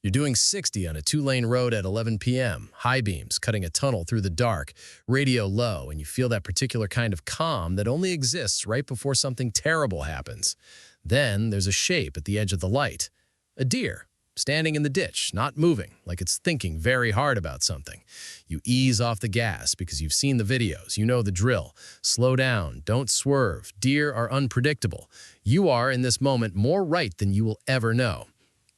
You're doing 60 on a two-lane road at 11 p.m., high beams, cutting a tunnel through the dark, radio low, and you feel that particular kind of calm that only exists right before something terrible happens. Then there's a shape at the edge of the light. A deer, standing in the ditch, not moving, like it's thinking very hard about something. You ease off the gas because you've seen the videos, you know the drill. Slow down, don't swerve. Deer are unpredictable. You are, in this moment, more right than you will ever know.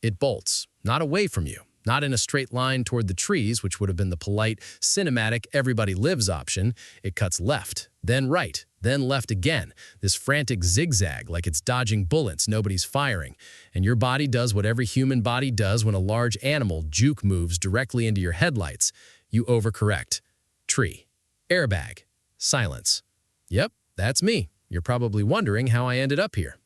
It bolts, not away from you, not in a straight line toward the trees, which would have been the polite, cinematic, everybody lives option. It cuts left, then right, then left again. This frantic zigzag, like it's dodging bullets nobody's firing. And your body does what every human body does when a large animal juke moves directly into your headlights. You overcorrect. Tree. Airbag. Silence. Yep, that's me. You're probably wondering how I ended up here.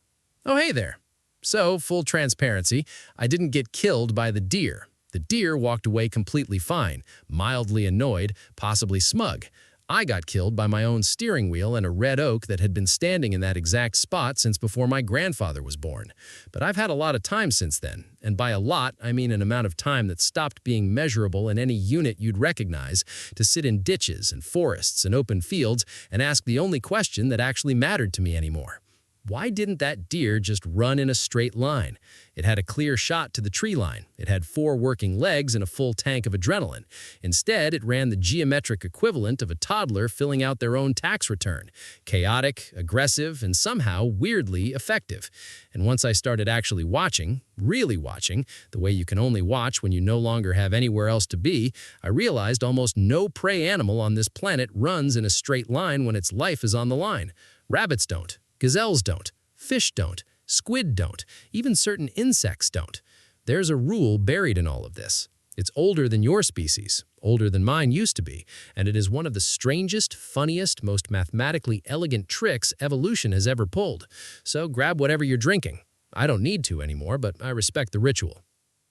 Oh, hey there. So, full transparency, I didn't get killed by the deer. The deer walked away completely fine, mildly annoyed, possibly smug. I got killed by my own steering wheel and a red oak that had been standing in that exact spot since before my grandfather was born. But I've had a lot of time since then, and by a lot, I mean an amount of time that stopped being measurable in any unit you'd recognize, to sit in ditches and forests and open fields and ask the only question that actually mattered to me anymore. Why didn't that deer just run in a straight line? It had a clear shot to the tree line. It had 4 working legs and a full tank of adrenaline. Instead, it ran the geometric equivalent of a toddler filling out their own tax return. Chaotic, aggressive, and somehow weirdly effective. And once I started actually watching, really watching, the way you can only watch when you no longer have anywhere else to be, I realized almost no prey animal on this planet runs in a straight line when its life is on the line. Rabbits don't. Gazelles don't, fish don't, squid don't, even certain insects don't. There's a rule buried in all of this. It's older than your species, older than mine used to be, and it is one of the strangest, funniest, most mathematically elegant tricks evolution has ever pulled. So grab whatever you're drinking. I don't need to anymore, but I respect the ritual.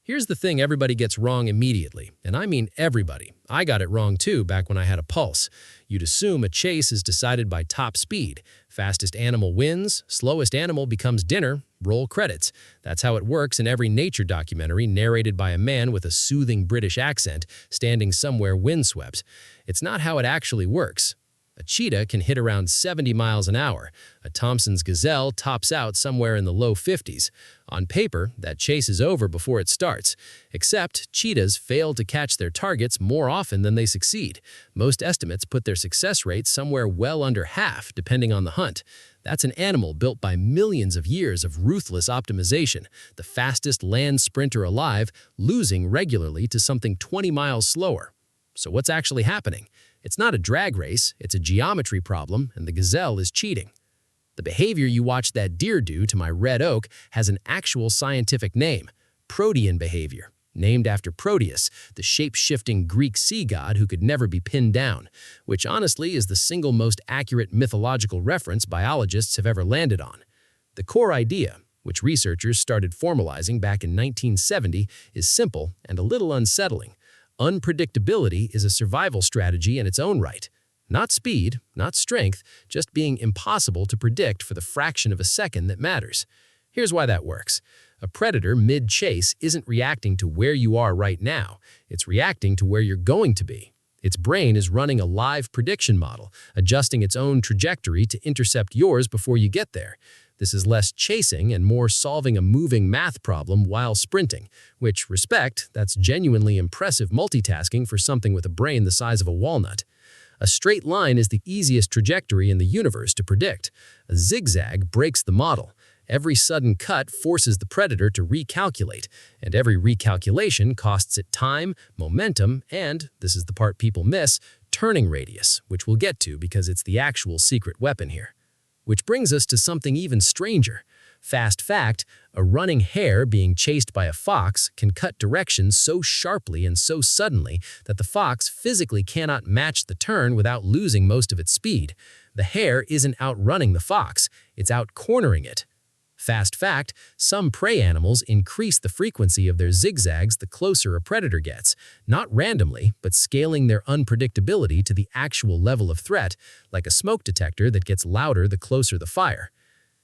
Here's the thing everybody gets wrong immediately, and I mean everybody. I got it wrong too back when I had a pulse. You'd assume a chase is decided by top speed. Fastest animal wins, slowest animal becomes dinner, roll credits. That's how it works in every nature documentary narrated by a man with a soothing British accent standing somewhere windswept. It's not how it actually works. A cheetah can hit around 70 miles an hour. A Thompson's gazelle tops out somewhere in the low 50s. On paper, that chase is over before it starts. Except, cheetahs fail to catch their targets more often than they succeed. Most estimates put their success rate somewhere well under half, depending on the hunt. That's an animal built by millions of years of ruthless optimization, the fastest land sprinter alive, losing regularly to something 20 miles slower. So what's actually happening? It's not a drag race, it's a geometry problem, and the gazelle is cheating. The behavior you watch that deer do to my red oak has an actual scientific name, protean behavior, named after Proteus, the shape-shifting Greek sea god who could never be pinned down, which honestly is the single most accurate mythological reference biologists have ever landed on. The core idea, which researchers started formalizing back in 1970, is simple and a little unsettling. Unpredictability is a survival strategy in its own right. Not speed, not strength, just being impossible to predict for the fraction of a second that matters. Here's why that works. A predator mid-chase isn't reacting to where you are right now. It's reacting to where you're going to be. Its brain is running a live prediction model, adjusting its own trajectory to intercept yours before you get there. This is less chasing and more solving a moving math problem while sprinting, which, respect, that's genuinely impressive multitasking for something with a brain the size of a walnut. A straight line is the easiest trajectory in the universe to predict. A zigzag breaks the model. Every sudden cut forces the predator to recalculate, and every recalculation costs it time, momentum, and, this is the part people miss, turning radius, which we'll get to because it's the actual secret weapon here. Which brings us to something even stranger. Fast fact, a running hare being chased by a fox can cut directions so sharply and so suddenly that the fox physically cannot match the turn without losing most of its speed. The hare isn't outrunning the fox, it's out-cornering it. Fast fact, some prey animals increase the frequency of their zigzags the closer a predator gets, not randomly, but scaling their unpredictability to the actual level of threat, like a smoke detector that gets louder the closer the fire.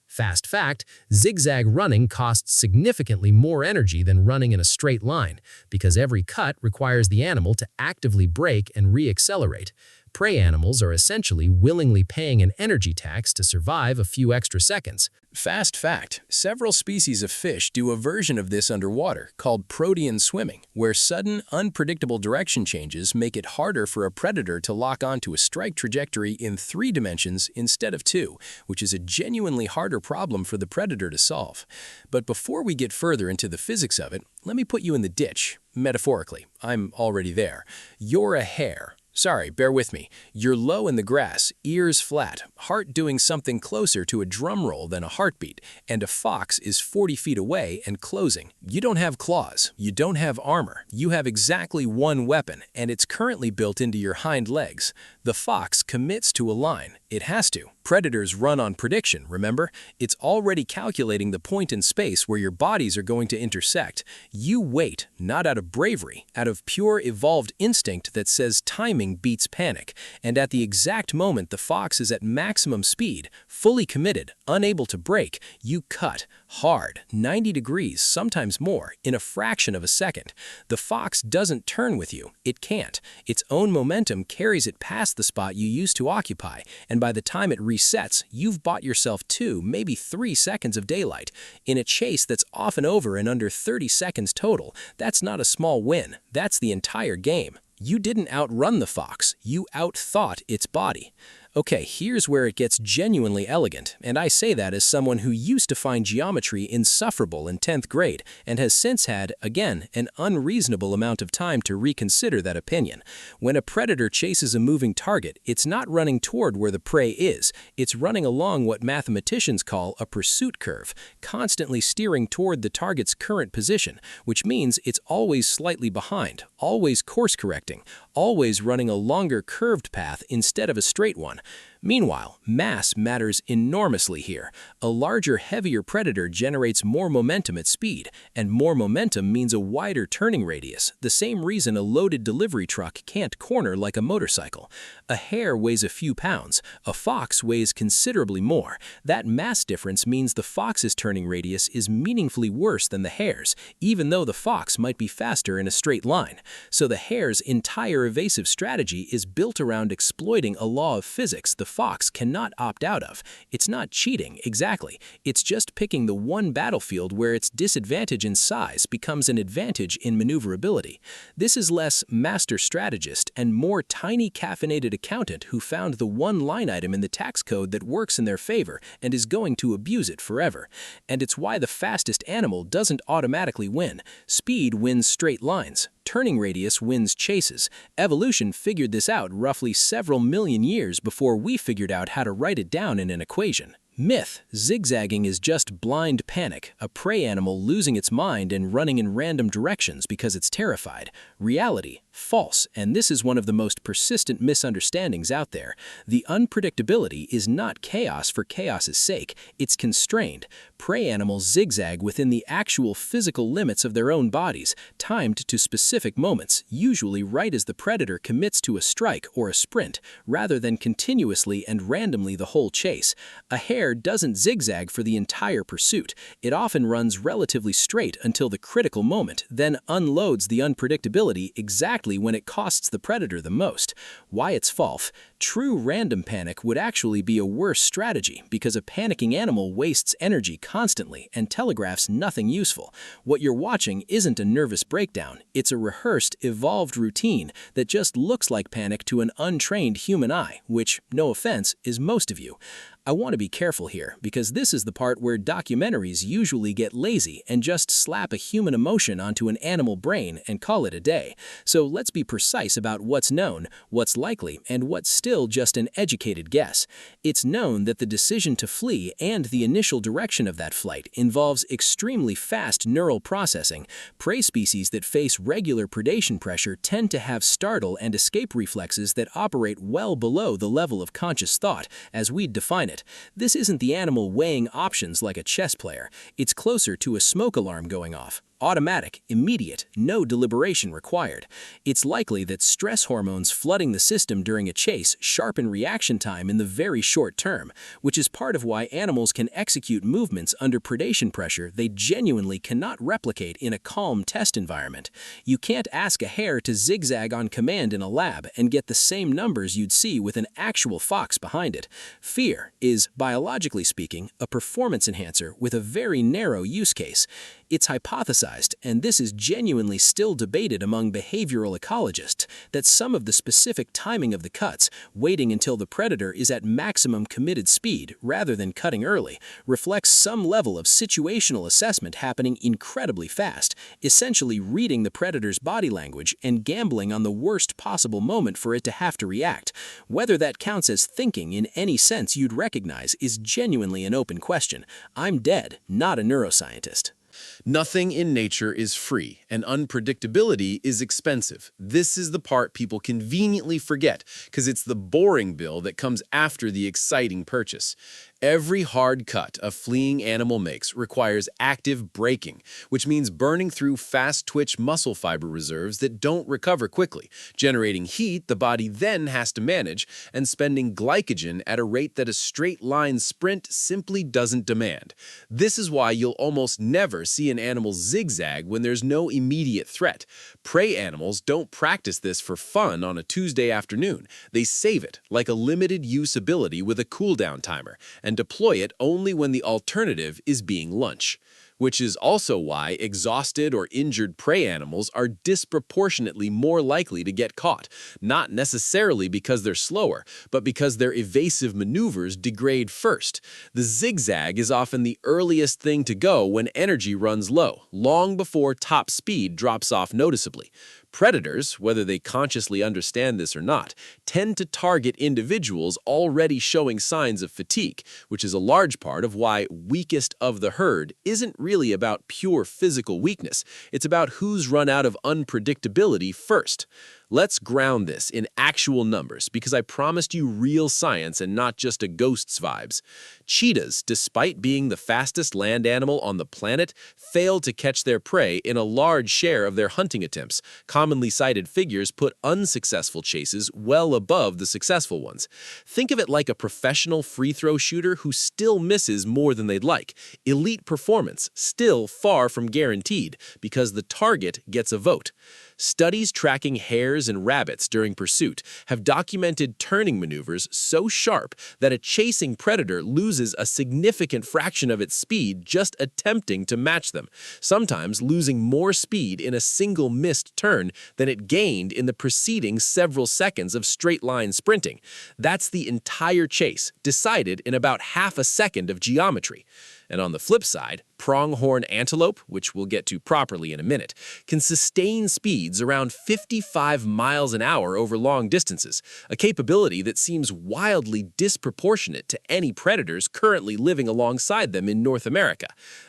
Fast fact, zigzag running costs significantly more energy than running in a straight line because every cut requires the animal to actively brake and re-accelerate. Prey animals are essentially willingly paying an energy tax to survive a few extra seconds. Fast fact, several species of fish do a version of this underwater called protean swimming, where sudden, unpredictable direction changes make it harder for a predator to lock onto a strike trajectory in 3 dimensions instead of 2, which is a genuinely harder problem for the predator to solve. But before we get further into the physics of it, let me put you in the ditch, metaphorically. I'm already there. You're a hare. Sorry, bear with me. You're low in the grass, ears flat, heart doing something closer to a drum roll than a heartbeat, and a fox is 40 feet away and closing. You don't have claws, you don't have armor, you have exactly one weapon, and it's currently built into your hind legs. The fox commits to a line. It has to. Predators run on prediction, remember? It's already calculating the point in space where your bodies are going to intersect. You wait, not out of bravery, out of pure evolved instinct that says timing beats panic. And at the exact moment the fox is at maximum speed, fully committed, unable to brake, you cut, hard, 90 degrees, sometimes more, in a fraction of a second. The fox doesn't turn with you. It can't. Its own momentum carries it past the spot you used to occupy, and by the time it resets, you've bought yourself 2, maybe 3 seconds of daylight. In a chase that's often over in under 30 seconds total, that's not a small win. That's the entire game. You didn't outrun the fox, you outthought its body. Okay, here's where it gets genuinely elegant, and I say that as someone who used to find geometry insufferable in 10th grade and has since had, again, an unreasonable amount of time to reconsider that opinion. When a predator chases a moving target, it's not running toward where the prey is, it's running along what mathematicians call a pursuit curve, constantly steering toward the target's current position, which means it's always slightly behind, always course-correcting, always running a longer curved path instead of a straight one. Meanwhile, mass matters enormously here. A larger, heavier predator generates more momentum at speed, and more momentum means a wider turning radius, the same reason a loaded delivery truck can't corner like a motorcycle. A hare weighs a few pounds, a fox weighs considerably more. That mass difference means the fox's turning radius is meaningfully worse than the hare's, even though the fox might be faster in a straight line. So the hare's entire evasive strategy is built around exploiting a law of physics the fox cannot opt out of. It's not cheating, exactly. It's just picking the one battlefield where its disadvantage in size becomes an advantage in maneuverability. This is less master strategist and more tiny caffeinated accountant who found the one line item in the tax code that works in their favor and is going to abuse it forever. And it's why the fastest animal doesn't automatically win. Speed wins straight lines. Turning radius wins chases. Evolution figured this out roughly several million years before we figured out how to write it down in an equation. Myth: zigzagging is just blind panic, a prey animal losing its mind and running in random directions because it's terrified. Reality: false, and this is one of the most persistent misunderstandings out there. The unpredictability is not chaos for chaos's sake, it's constrained. Prey animals zigzag within the actual physical limits of their own bodies, timed to specific moments, usually right as the predator commits to a strike or a sprint, rather than continuously and randomly the whole chase. A hare doesn't zigzag for the entire pursuit. It often runs relatively straight until the critical moment, then unloads the unpredictability exactly when it costs the predator the most. Why it's false? True random panic would actually be a worse strategy because a panicking animal wastes energy constantly and telegraphs nothing useful. What you're watching isn't a nervous breakdown, it's a rehearsed, evolved routine that just looks like panic to an untrained human eye, which, no offense, is most of you. I want to be careful here, because this is the part where documentaries usually get lazy and just slap a human emotion onto an animal brain and call it a day. So let's be precise about what's known, what's likely, and what's still just an educated guess. It's known that the decision to flee and the initial direction of that flight involves extremely fast neural processing. Prey species that face regular predation pressure tend to have startle and escape reflexes that operate well below the level of conscious thought, as we'd define it. This isn't the animal weighing options like a chess player. It's closer to a smoke alarm going off. automatic, immediate, no deliberation required. It's likely that stress hormones flooding the system during a chase sharpen reaction time in the very short term, which is part of why animals can execute movements under predation pressure they genuinely cannot replicate in a calm test environment. You can't ask a hare to zigzag on command in a lab and get the same numbers you'd see with an actual fox behind it. Fear is, biologically speaking, a performance enhancer with a very narrow use case. It's hypothesized, and this is genuinely still debated among behavioral ecologists, that some of the specific timing of the cuts, waiting until the predator is at maximum committed speed rather than cutting early, reflects some level of situational assessment happening incredibly fast, essentially reading the predator's body language and gambling on the worst possible moment for it to have to react. Whether that counts as thinking in any sense you'd recognize is genuinely an open question. I'm dead, not a neuroscientist. Nothing in nature is free, and unpredictability is expensive. This is the part people conveniently forget, because it's the boring bill that comes after the exciting purchase. Every hard cut a fleeing animal makes requires active braking, which means burning through fast-twitch muscle fiber reserves that don't recover quickly, generating heat the body then has to manage, and spending glycogen at a rate that a straight-line sprint simply doesn't demand. This is why you'll almost never see an animal zigzag when there's no immediate threat. Prey animals don't practice this for fun on a Tuesday afternoon. They save it, like a limited-use ability with a cooldown timer, and deploy it only when the alternative is being lunch. Which is also why exhausted or injured prey animals are disproportionately more likely to get caught, not necessarily because they're slower, but because their evasive maneuvers degrade first. The zigzag is often the earliest thing to go when energy runs low, long before top speed drops off noticeably. Predators, whether they consciously understand this or not, tend to target individuals already showing signs of fatigue, which is a large part of why weakest of the herd isn't really about pure physical weakness. It's about who's run out of unpredictability first. Let's ground this in actual numbers, because I promised you real science and not just a ghost's vibes. Cheetahs, despite being the fastest land animal on the planet, fail to catch their prey in a large share of their hunting attempts. Commonly cited figures put unsuccessful chases well above the successful ones. Think of it like a professional free-throw shooter who still misses more than they'd like. Elite performance, still far from guaranteed, because the target gets a vote. Studies tracking hares and rabbits during pursuit have documented turning maneuvers so sharp that a chasing predator loses a significant fraction of its speed just attempting to match them, sometimes losing more speed in a single missed turn than it gained in the preceding several seconds of straight-line sprinting. That's the entire chase, decided in about half a second of geometry. And on the flip side, pronghorn antelope, which we'll get to properly in a minute, can sustain speeds around 55 miles an hour over long distances, a capability that seems wildly disproportionate to any predators currently living alongside them in North America.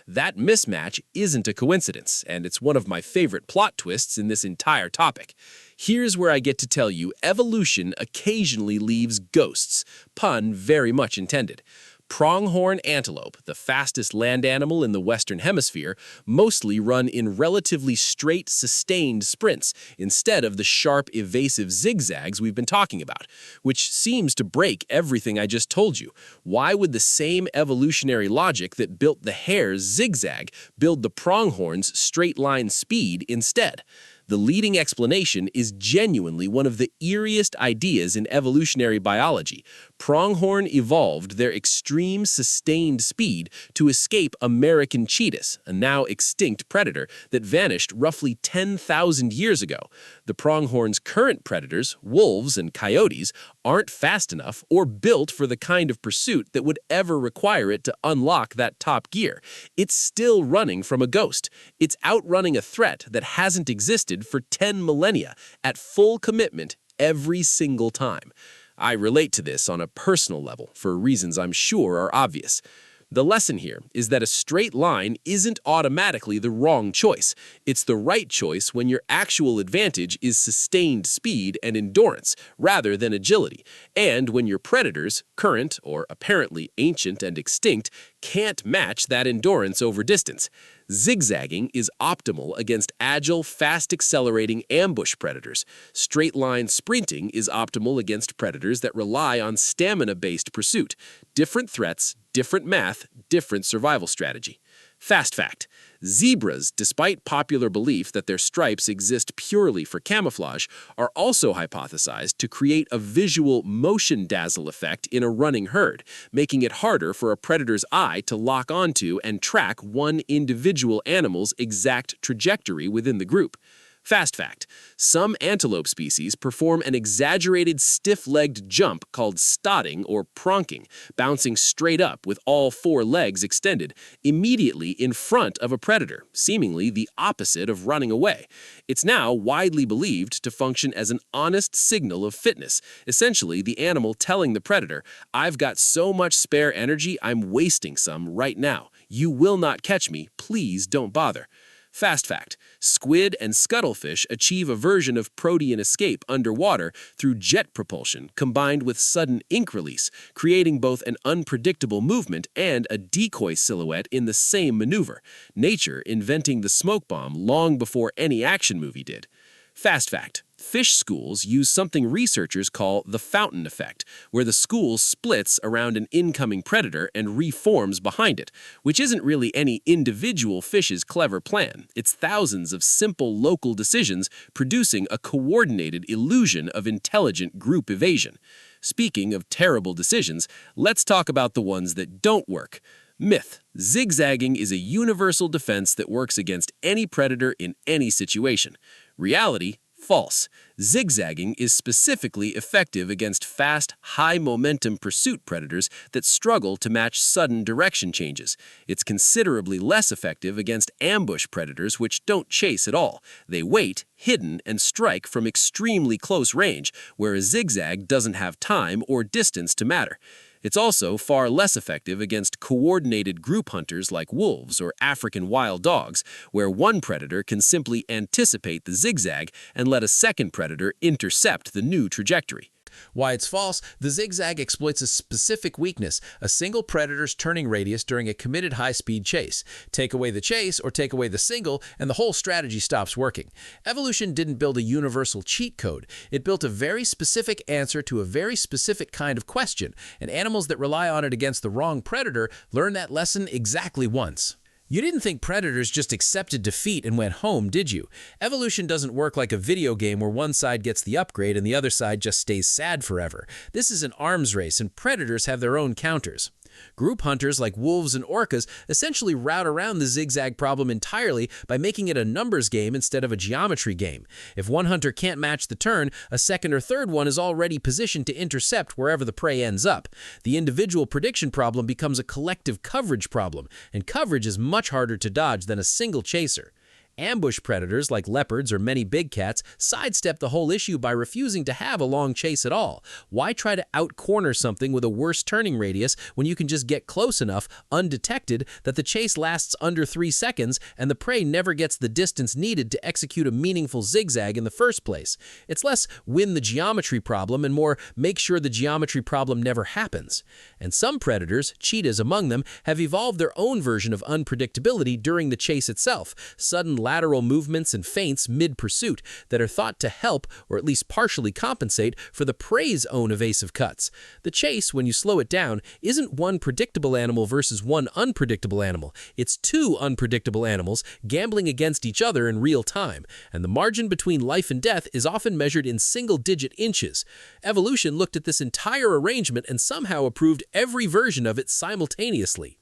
That mismatch isn't a coincidence, and it's one of my favorite plot twists in this entire topic. Here's where I get to tell you evolution occasionally leaves ghosts, pun very much intended. Pronghorn antelope, the fastest land animal in the Western Hemisphere, mostly run in relatively straight, sustained sprints instead of the sharp, evasive zigzags we've been talking about, which seems to break everything I just told you. Why would the same evolutionary logic that built the hare's zigzag build the pronghorn's straight-line speed instead? The leading explanation is genuinely one of the eeriest ideas in evolutionary biology. Pronghorn evolved their extreme sustained speed to escape American cheetahs, a now extinct predator that vanished roughly 10,000 years ago. The pronghorn's current predators, wolves and coyotes, aren't fast enough or built for the kind of pursuit that would ever require it to unlock that top gear. It's still running from a ghost. It's outrunning a threat that hasn't existed for 10 millennia at full commitment every single time. I relate to this on a personal level for reasons I'm sure are obvious. The lesson here is that a straight line isn't automatically the wrong choice. It's the right choice when your actual advantage is sustained speed and endurance rather than agility, and when your predators, current or apparently ancient and extinct, can't match that endurance over distance. Zigzagging is optimal against agile, fast-accelerating ambush predators. Straight-line sprinting is optimal against predators that rely on stamina-based pursuit. Different threats, different math, different survival strategy. Fast fact: zebras, despite popular belief that their stripes exist purely for camouflage, are also hypothesized to create a visual motion dazzle effect in a running herd, making it harder for a predator's eye to lock onto and track one individual animal's exact trajectory within the group. Fast fact: some antelope species perform an exaggerated stiff-legged jump called stotting or pronking, bouncing straight up with all four legs extended, immediately in front of a predator, seemingly the opposite of running away. It's now widely believed to function as an honest signal of fitness, essentially the animal telling the predator, "I've got so much spare energy, I'm wasting some right now. You will not catch me, please don't bother." Fast fact: squid and scuttlefish achieve a version of protean escape underwater through jet propulsion combined with sudden ink release, creating both an unpredictable movement and a decoy silhouette in the same maneuver, nature inventing the smoke bomb long before any action movie did. Fast fact: fish schools use something researchers call the fountain effect, where the school splits around an incoming predator and reforms behind it, which isn't really any individual fish's clever plan. It's thousands of simple local decisions producing a coordinated illusion of intelligent group evasion. Speaking of terrible decisions, let's talk about the ones that don't work. Myth: zigzagging is a universal defense that works against any predator in any situation. Reality: false. Zigzagging is specifically effective against fast, high-momentum pursuit predators that struggle to match sudden direction changes. It's considerably less effective against ambush predators which don't chase at all. They wait, hidden, and strike from extremely close range, where a zigzag doesn't have time or distance to matter. It's also far less effective against coordinated group hunters like wolves or African wild dogs, where one predator can simply anticipate the zigzag and let a second predator intercept the new trajectory. Why it's false: the zigzag exploits a specific weakness, a single predator's turning radius during a committed high-speed chase. Take away the chase or take away the single, and the whole strategy stops working. Evolution didn't build a universal cheat code. It built a very specific answer to a very specific kind of question, and animals that rely on it against the wrong predator learn that lesson exactly once. You didn't think predators just accepted defeat and went home, did you? Evolution doesn't work like a video game where one side gets the upgrade and the other side just stays sad forever. This is an arms race, and predators have their own counters. Group hunters like wolves and orcas essentially route around the zigzag problem entirely by making it a numbers game instead of a geometry game. If one hunter can't match the turn, a second or third one is already positioned to intercept wherever the prey ends up. The individual prediction problem becomes a collective coverage problem, and coverage is much harder to dodge than a single chaser. Ambush predators like leopards or many big cats sidestep the whole issue by refusing to have a long chase at all. Why try to out-corner something with a worse turning radius when you can just get close enough, undetected, that the chase lasts under 3 seconds and the prey never gets the distance needed to execute a meaningful zigzag in the first place? It's less win the geometry problem and more make sure the geometry problem never happens. And some predators, cheetahs among them, have evolved their own version of unpredictability during the chase itself. Sudden lateral movements and feints mid-pursuit that are thought to help, or at least partially compensate, for the prey's own evasive cuts. The chase, when you slow it down, isn't one predictable animal versus one unpredictable animal. It's two unpredictable animals gambling against each other in real time, and the margin between life and death is often measured in single-digit inches. Evolution looked at this entire arrangement and somehow approved every version of it simultaneously.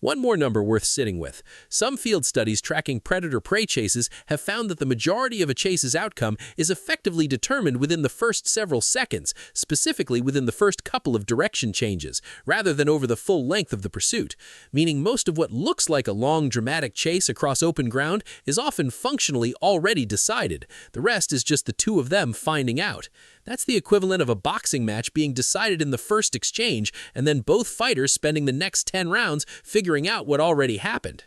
One more number worth sitting with. Some field studies tracking predator-prey chases have found that the majority of a chase's outcome is effectively determined within the first several seconds, specifically within the first couple of direction changes, rather than over the full length of the pursuit, meaning most of what looks like a long, dramatic chase across open ground is often functionally already decided. The rest is just the two of them finding out. That's the equivalent of a boxing match being decided in the first exchange and then both fighters spending the next 10 rounds figuring out what already happened.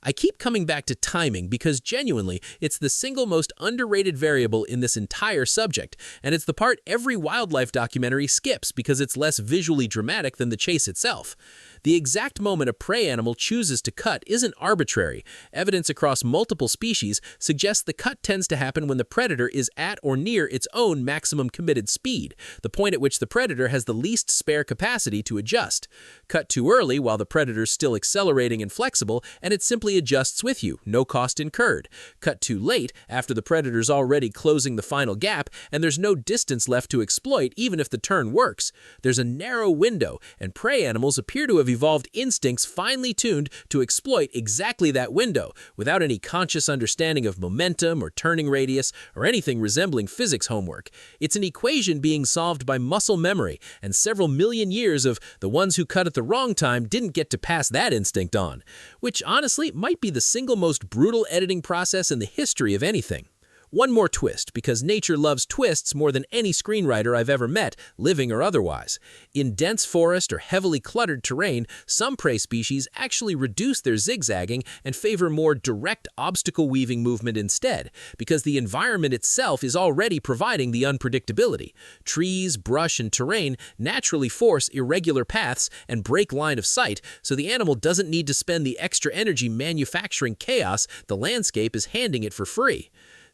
I keep coming back to timing because genuinely, it's the single most underrated variable in this entire subject, and it's the part every wildlife documentary skips because it's less visually dramatic than the chase itself. The exact moment a prey animal chooses to cut isn't arbitrary. Evidence across multiple species suggests the cut tends to happen when the predator is at or near its own maximum committed speed, the point at which the predator has the least spare capacity to adjust. Cut too early while the predator's still accelerating and flexible, and it simply adjusts with you, no cost incurred. Cut too late after the predator's already closing the final gap, and there's no distance left to exploit even if the turn works. There's a narrow window, and prey animals appear to have evolved instincts finely tuned to exploit exactly that window, without any conscious understanding of momentum or turning radius or anything resembling physics homework. It's an equation being solved by muscle memory, and several million years of the ones who cut at the wrong time didn't get to pass that instinct on, which honestly might be the single most brutal editing process in the history of anything. One more twist, because nature loves twists more than any screenwriter I've ever met, living or otherwise. In dense forest or heavily cluttered terrain, some prey species actually reduce their zigzagging and favor more direct obstacle-weaving movement instead, because the environment itself is already providing the unpredictability. Trees, brush, and terrain naturally force irregular paths and break line of sight, so the animal doesn't need to spend the extra energy manufacturing chaos the landscape is handing it for free.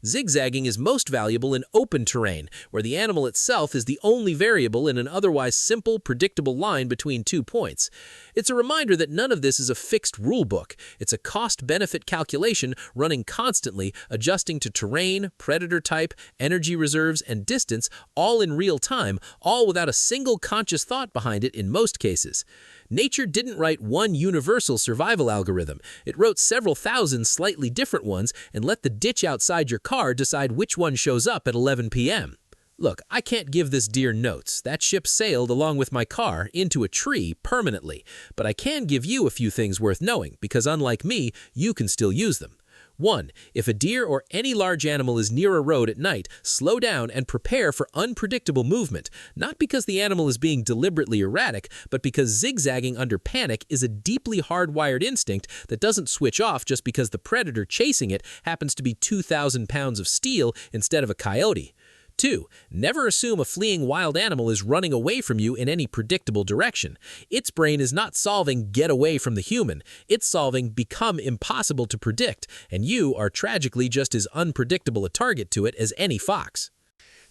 Zigzagging is most valuable in open terrain, where the animal itself is the only variable in an otherwise simple, predictable line between 2 points. It's a reminder that none of this is a fixed rulebook. It's a cost-benefit calculation running constantly, adjusting to terrain, predator type, energy reserves, and distance, all in real time, all without a single conscious thought behind it in most cases. Nature didn't write one universal survival algorithm. It wrote several thousand slightly different ones and let the ditch outside your car decide which one shows up at 11 p.m. Look, I can't give this deer notes. That ship sailed along with my car into a tree permanently. But I can give you a few things worth knowing, because unlike me, you can still use them. 1. If a deer or any large animal is near a road at night, slow down and prepare for unpredictable movement, not because the animal is being deliberately erratic, but because zigzagging under panic is a deeply hardwired instinct that doesn't switch off just because the predator chasing it happens to be 2,000 pounds of steel instead of a coyote. 2. Never assume a fleeing wild animal is running away from you in any predictable direction. Its brain is not solving get away from the human. It's solving become impossible to predict, and you are tragically just as unpredictable a target to it as any fox.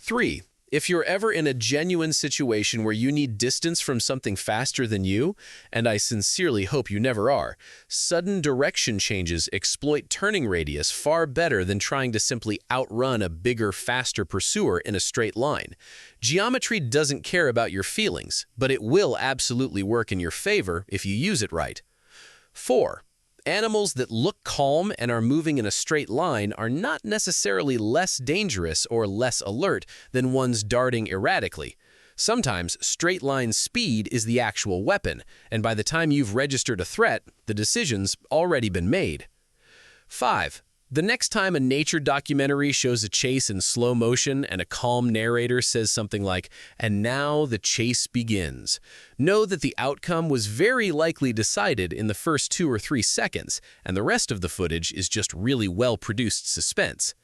3. If you're ever in a genuine situation where you need distance from something faster than you, and I sincerely hope you never are, sudden direction changes exploit turning radius far better than trying to simply outrun a bigger, faster pursuer in a straight line. Geometry doesn't care about your feelings, but it will absolutely work in your favor if you use it right. 4. Animals that look calm and are moving in a straight line are not necessarily less dangerous or less alert than ones darting erratically. Sometimes straight-line speed is the actual weapon, and by the time you've registered a threat, the decision's already been made. 5. The next time a nature documentary shows a chase in slow motion and a calm narrator says something like, "And now the chase begins," know that the outcome was very likely decided in the first 2 or 3 seconds, and the rest of the footage is just really well-produced suspense.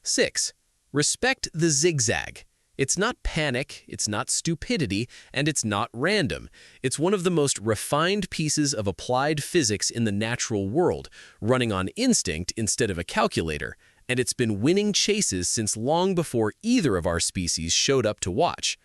6. Respect the zigzag. It's not panic, it's not stupidity, and it's not random. It's one of the most refined pieces of applied physics in the natural world, running on instinct instead of a calculator, and it's been winning chases since long before either of our species showed up to watch.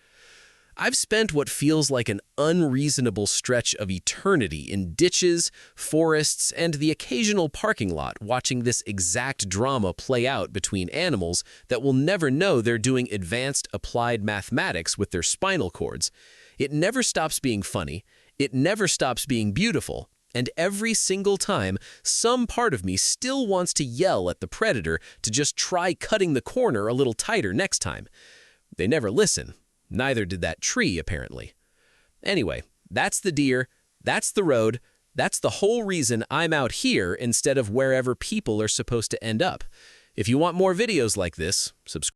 I've spent what feels like an unreasonable stretch of eternity in ditches, forests, and the occasional parking lot watching this exact drama play out between animals that will never know they're doing advanced applied mathematics with their spinal cords. It never stops being funny, it never stops being beautiful, and every single time, some part of me still wants to yell at the predator to just try cutting the corner a little tighter next time. They never listen. Neither did that tree, apparently. Anyway, that's the deer, that's the road, that's the whole reason I'm out here instead of wherever people are supposed to end up. If you want more videos like this, subscribe.